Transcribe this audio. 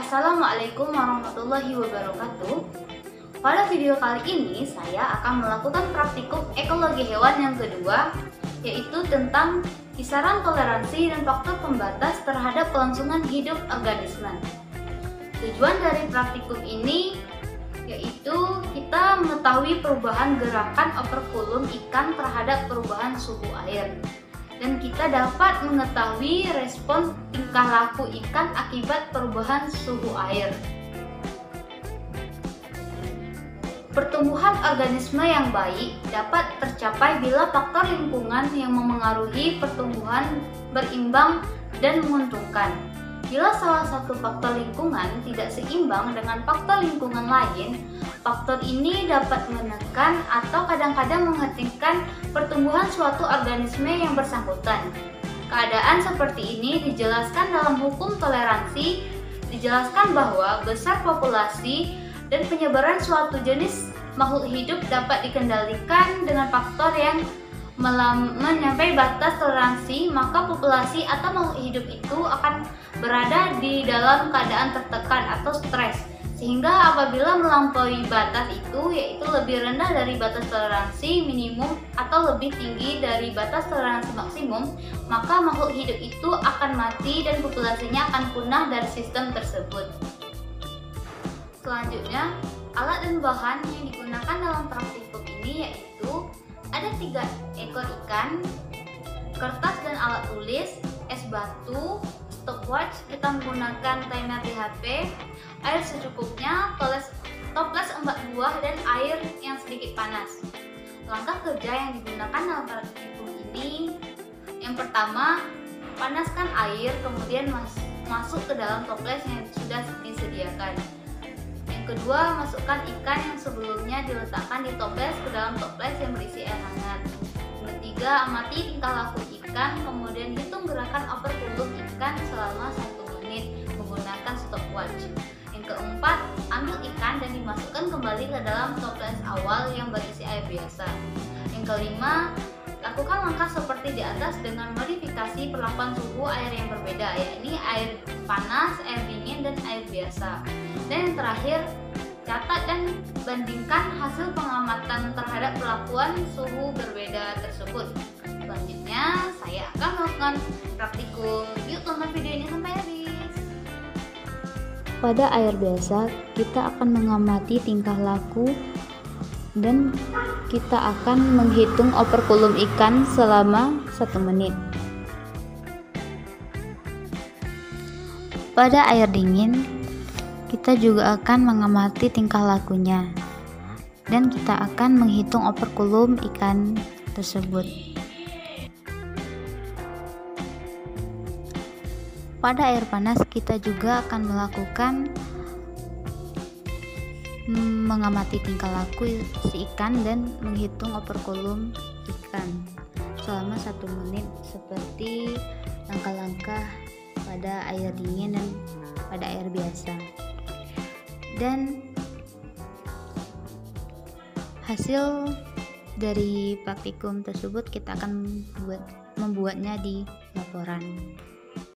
Assalamualaikum warahmatullahi wabarakatuh. Pada video kali ini saya akan melakukan praktikum ekologi hewan yang kedua, yaitu tentang kisaran toleransi dan faktor pembatas terhadap kelangsungan hidup organisme. Tujuan dari praktikum ini yaitu kita mengetahui perubahan gerakan operkulum ikan terhadap perubahan suhu air. Dan kita dapat mengetahui respon tingkah laku ikan akibat perubahan suhu air. Pertumbuhan organisme yang baik dapat tercapai bila faktor lingkungan yang memengaruhi pertumbuhan berimbang dan menguntungkan. Bila salah satu faktor lingkungan tidak seimbang dengan faktor lingkungan lain, faktor ini dapat menekan atau kadang-kadang menghentikan pertumbuhan suatu organisme yang bersangkutan. Keadaan seperti ini dijelaskan dalam hukum toleransi, dijelaskan bahwa besar populasi dan penyebaran suatu jenis makhluk hidup dapat dikendalikan dengan faktor yang menyampai batas toleransi, maka populasi atau makhluk hidup itu akan berada di dalam keadaan tertekan atau stres. Sehingga apabila melampaui batas itu, yaitu lebih rendah dari batas toleransi minimum atau lebih tinggi dari batas toleransi maksimum, maka makhluk hidup itu akan mati dan populasinya akan punah dari sistem tersebut. Selanjutnya, alat dan bahan yang digunakan dalam praktikum ini yaitu ada 3 ekor ikan, kertas dan alat tulis, es batu, stopwatch, kita menggunakan timer di HP, air secukupnya, toples 4 buah, dan air yang sedikit panas. Langkah kerja yang digunakan dalam praktikum ini, yang pertama, panaskan air, kemudian masuk ke dalam toples yang sudah disediakan. Yang kedua, masukkan ikan yang sebelumnya diletakkan di toples ke dalam toples yang berisi air hangat. Yang ketiga, amati tingkah laku ikan, kemudian hitung gerakan operkulum ikan selama 1 menit menggunakan stopwatch. Yang keempat, ambil ikan dan dimasukkan kembali ke dalam toples awal yang berisi air biasa. Yang kelima, lakukan langkah seperti di atas dengan modifikasi perlakuan suhu air yang berbeda, yakni air panas, air dingin, dan air biasa. Dan yang terakhir, catat dan bandingkan hasil pengamatan terhadap perlakuan suhu berbeda tersebut. Selanjutnya, saya akan melakukan praktikum. Yuk tonton video ini sampai habis. Pada air biasa, kita akan mengamati tingkah laku dan kita akan menghitung operkulum ikan selama 1 menit. Pada air dingin, kita juga akan mengamati tingkah lakunya dan kita akan menghitung operkulum ikan tersebut. Pada air panas, kita juga akan melakukan mengamati tingkah laku si ikan dan menghitung operkulum ikan selama 1 menit seperti langkah-langkah pada air dingin dan pada air biasa. Dan hasil dari praktikum tersebut kita akan membuatnya di laporan.